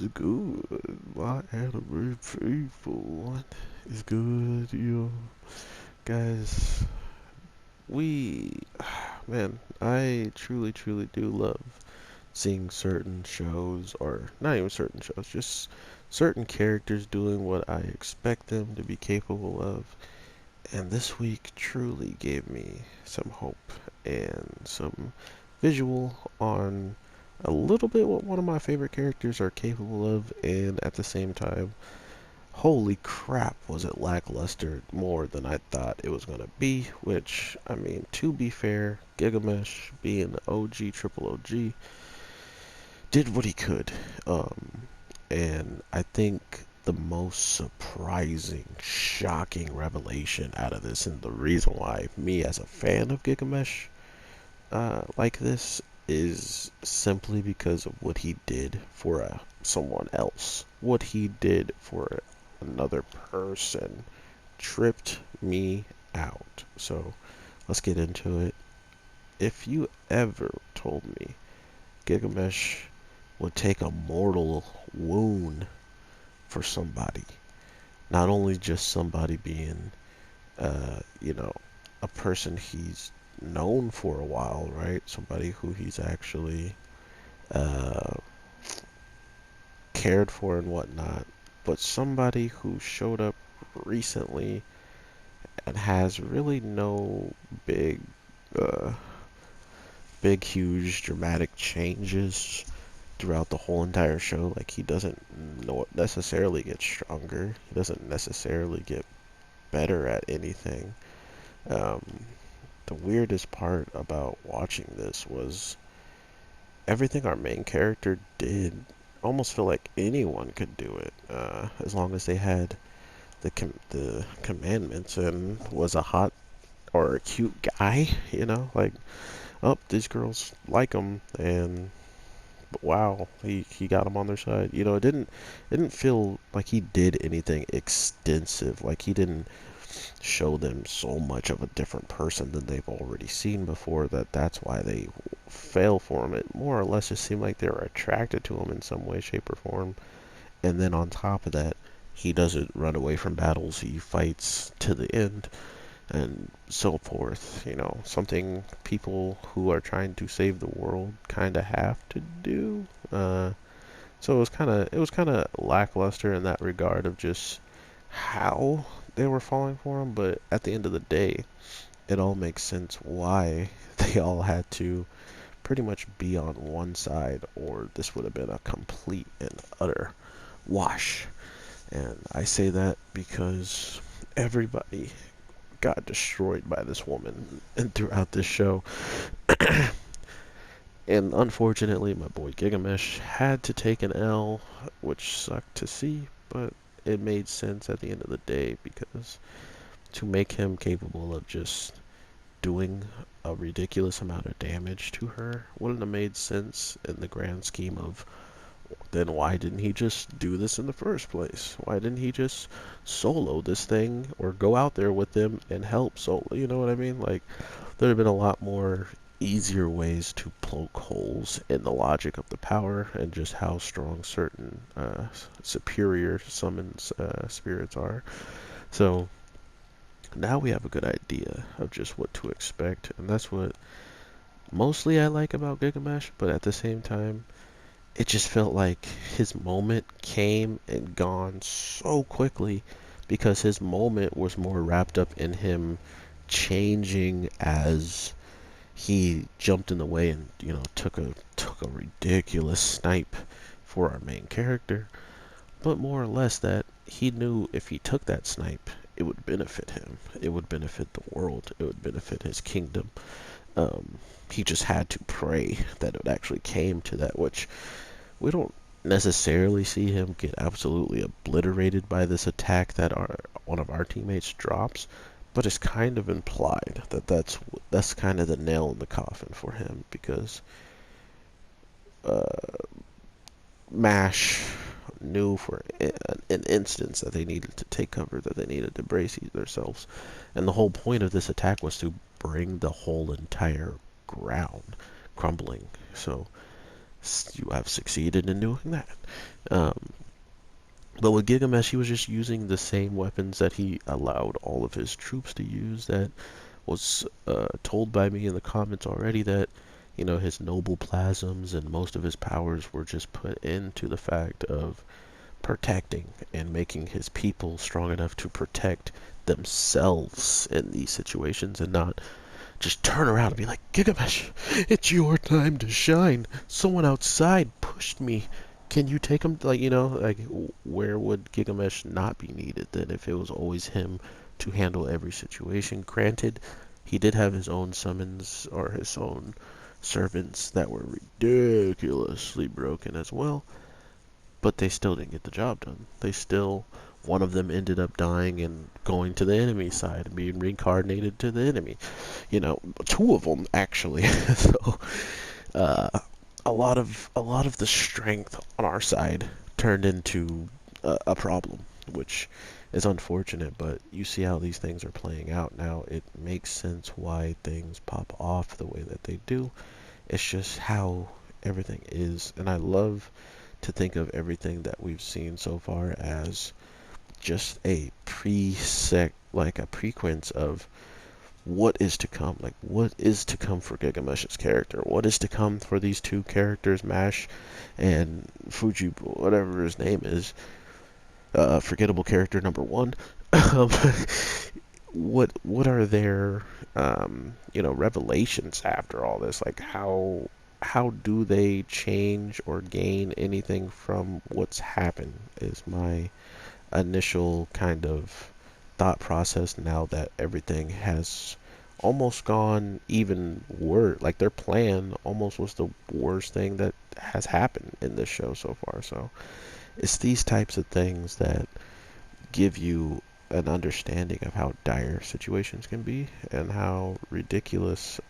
good, my anime people? What is good, you guys? We, man, I truly do love seeing certain shows, or not even certain shows, just certain characters doing what I expect them to be capable of. And this week truly gave me some hope and some visual on a little bit what one of my favorite characters are capable of, and at the same time, holy crap, was it lackluster more than I thought it was going to be. Which, I mean, to be fair, Gilgamesh, being the OG, triple OG, did what he could. And I think the most surprising, shocking revelation out of this, and the reason why me as a fan of Gilgamesh like this, is simply because of what he did for someone else. What he did for another person tripped me out. So let's get into it. If you ever told me Gilgamesh would take a mortal wound for somebody, not only just somebody being, you know, a person he's known for a while, right? Somebody who he's actually uh, cared for and whatnot, but somebody who showed up recently and has really no big, uh, huge, dramatic changes throughout the whole entire show. Like, he doesn't necessarily get stronger. He doesn't necessarily get better at anything. Um, the weirdest part about watching this was everything our main character did. Almost feel like anyone could do it, as long as they had the commandments and was a hot or a cute guy. Like, oh, these girls like him, and wow, he got them on their side. It didn't feel like he did anything extensive. Like, he didn't show them so much of a different person than they've already seen before that's why they fail for him. It more or less just seemed like they were attracted to him in some way, shape, or form. And then on top of that, he doesn't run away from battles. He fights to the end and so forth. Something people who are trying to save the world kind of have to do. So it was kind of lackluster in that regard of just how they were falling for him. But at the end of the day, it all makes sense why they all had to pretty much be on one side, or this would have been a complete and utter wash. And I say that because everybody got destroyed by this woman and throughout this show. And unfortunately, my boy Gilgamesh had to take an L, which sucked to see, but it made sense at the end of the day, because to make him capable of just doing a ridiculous amount of damage to her wouldn't have made sense in the grand scheme of, then why didn't he just do this in the first place? Why didn't he just solo this thing, or go out there with them and help solo? You know what I mean? Like, there have been a lot more easier ways to poke holes in the logic of the power and just how strong certain superior summons spirits are. So now we have a good idea of just what to expect, and that's what mostly I like about Gilgamesh. But at the same time, it just felt like his moment came and gone so quickly, because his moment was more wrapped up in him changing as he jumped in the way and took a ridiculous snipe for our main character. But more or less that he knew if he took that snipe, it would benefit him. It would benefit the world. It would benefit his kingdom. He just had to pray that it actually came to that, which we don't necessarily see him get absolutely obliterated by this attack that one of our teammates drops, but it's kind of implied that that's kind of the nail in the coffin for him, because uh, Mash knew for an instance that they needed to take cover, that they needed to brace themselves, and the whole point of this attack was to bring the whole entire ground crumbling. So You have succeeded in doing that. Um, but with Gilgamesh, he was just using the same weapons that he allowed all of his troops to use. That was told by me in the comments already that, his noble plasms and most of his powers were just put into the fact of protecting and making his people strong enough to protect themselves in these situations and not just turn around and be like, Gilgamesh, it's your time to shine. Someone outside pushed me. Can you take him? Like, where would Gilgamesh not be needed then if it was always him to handle every situation? Granted, he did have his own summons or his own servants that were ridiculously broken as well, but they still didn't get the job done. One of them ended up dying and going to the enemy side and being reincarnated to the enemy. Two of them actually. So, uh, a lot of the strength on our side turned into a problem, which is unfortunate. But you see how these things are playing out now. It makes sense why things pop off the way that they do. It's just how everything is, and I love to think of everything that we've seen so far as just a like a prequence of what is to come. Like, what is to come for Gilgamesh's character? What is to come for these two characters, Mash and Fuji, whatever his name is, forgettable character number one. um, what are their revelations after all this? Like, how do they change or gain anything from what's happened is my initial kind of thought process now that everything has almost gone even worse. Like, their plan almost was the worst thing that has happened in this show so far. So it's these types of things that give you an understanding of how dire situations can be and how ridiculous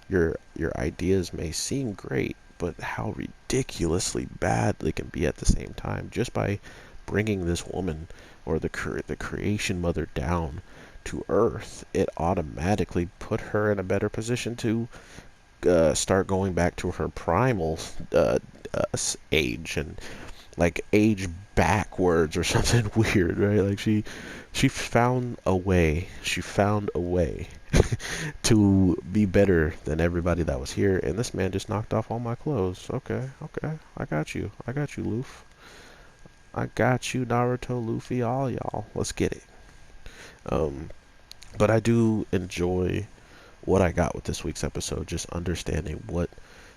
your ideas may seem great, but how ridiculously bad they can be at the same time. Just by bringing this woman or the creation mother down to Earth, it automatically put her in a better position to start going back to her primal age and like age backwards or something weird, right? Like she found a way. She found a way to be better than everybody that was here, and this man just knocked off all my clothes. Okay, okay. I got you. I got you, Luffy. I got you, Naruto, Luffy, all y'all. Let's get it. Um, but I do enjoy what I got with this week's episode, just understanding what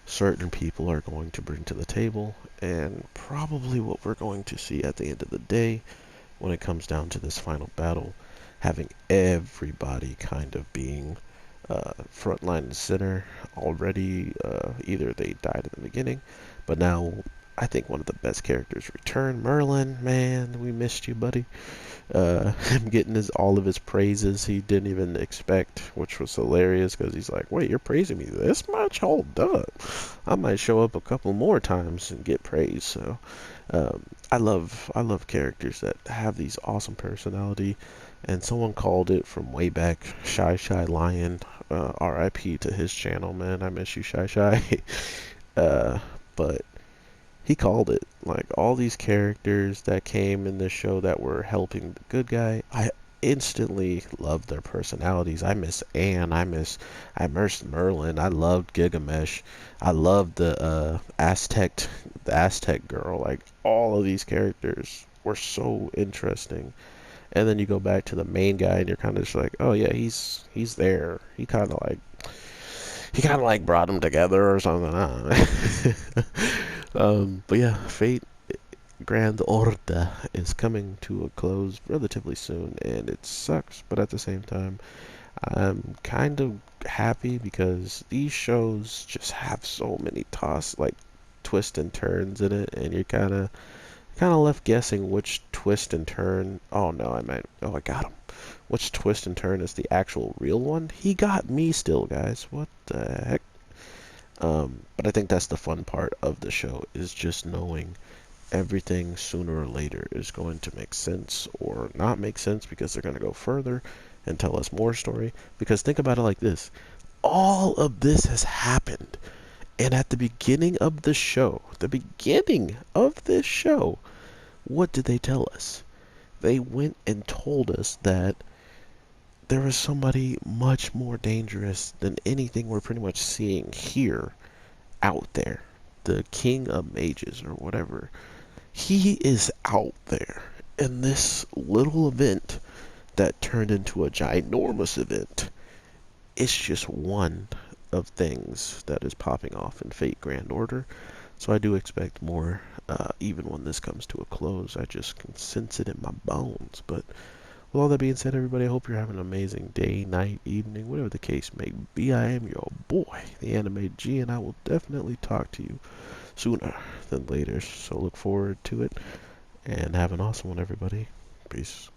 certain people are going to bring to the table, and probably what we're going to see at the end of the day when it comes down to this final battle, having everybody kind of being frontline and center already. Either they died at the beginning, but now I think one of the best characters returned. Merlin, man, we missed you, buddy. Him getting all of his praises he didn't even expect, which was hilarious because he's like, "Wait, you're praising me this much? Hold up, I might show up a couple more times and get praise." So, I love characters that have these awesome personality, and someone called it from way back, Shy Lion. R.I.P. to his channel, man. I miss you, Shy. uh, but he called it. Like, all these characters that came in this show that were helping the good guy, I instantly loved their personalities. I miss Anne. I missed Merlin. I loved Gilgamesh. I loved the Aztec girl. Like, all of these characters were so interesting. And then you go back to the main guy, and you're kind of just like, oh yeah, he's there. He kind of like brought them together or something. I don't know. But yeah, Fate Grand Order is coming to a close relatively soon, and it sucks, but at the same time, I'm kind of happy because these shows just have so many like twists and turns in it, and you're kind of left guessing which twist and turn. Oh no, I got him. Which twist and turn is the actual real one? He got me still, guys. What the heck? But I think that's the fun part of the show, is just knowing everything sooner or later is going to make sense or not make sense, because they're going to go further and tell us more story. Because think about it like this. All of this has happened, And at the beginning of the show, the beginning of this show, what did they tell us? They went and told us that there was somebody much more dangerous than anything we're pretty much seeing here out there. The King of Mages or whatever. He is out there. And this little event that turned into a ginormous event is just one of things that is popping off in Fate Grand Order. So I do expect more, even when this comes to a close. I just can sense it in my bones. But with all that being said, everybody, I hope you're having an amazing day, night, evening, whatever the case may be. I am your boy, the Anime G, and I will definitely talk to you sooner than later. So look forward to it, and have an awesome one, everybody. Peace.